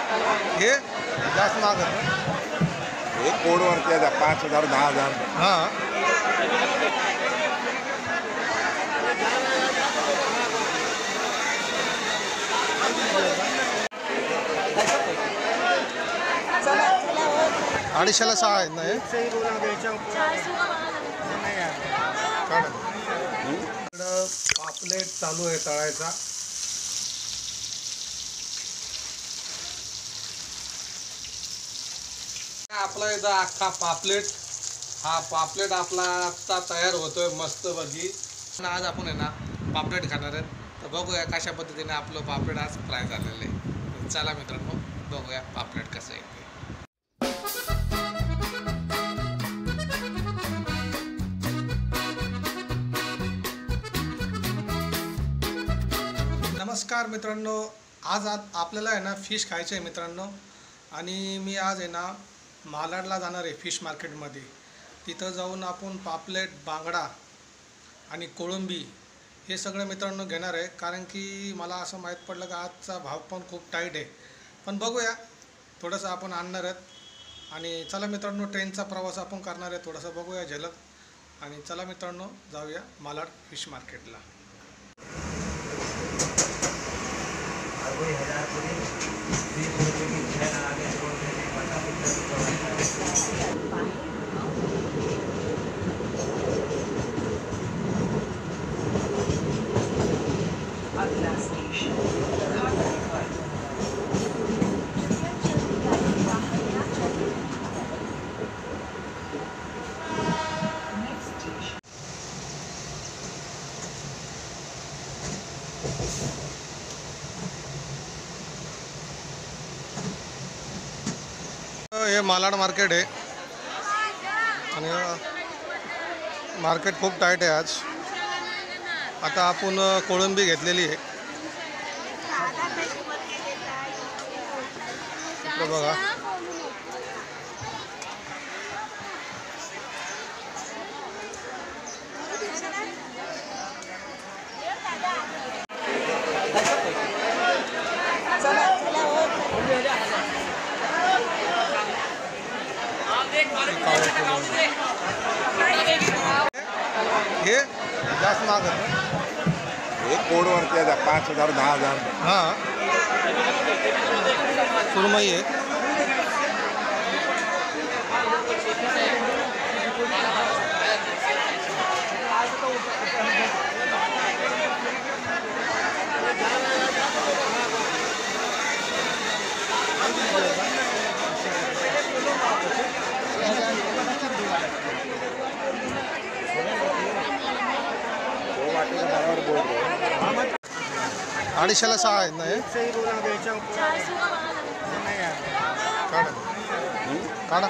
हे जास्त मागत हे कोडवरती आहे 5,000 10,000. हां अडीचशेला 6 आहेत ना हे पापलेट चालू आहे तळायचा. आपला इथं अख्खा पापलेट हा पापलेट आपला आत्ता तयार होतोय मस्त बघी. आज आपण आहे ना पापलेट खाणार आहेत तर बघूया कशा पद्धतीने आपलं पापलेट आज फ्राय झालेलं आहे. चला मित्रांनो बघूया पापलेट कसं आहे. नमस्कार मित्रांनो, आज आपल्याला आहे ना फिश खायचं आहे मित्रांनो. आणि मी आज आहे ना मालाडला जाणार आहे फिश मार्केटमध्ये. तिथं जाऊन आपण पापलेट बांगडा आणि कोळंबी हे सगळं मित्रांनो घेणार आहे. कारण की मला असं माहीत पडलं की आजचा भाव पण खूप टाईट आहे. पण बघूया थोडंसं आपण आणणार आहेत. आणि चला मित्रांनो ट्रेनचा प्रवास आपण करणार आहे, थोडंसं बघूया झलक. आणि चला मित्रांनो जाऊया मालाड फिश मार्केटला. हे मालाड मार्केट आहे आणि मार्केट खूप टाईट आहे आज. आता आपण कोळंबी घेतलेली आहे. बघा हे जास्त मागत हे कोडवरती आहे 5,000 10,000. हां सुरमई आहे. अडीचशेला 6 आहेत ना हे काढा.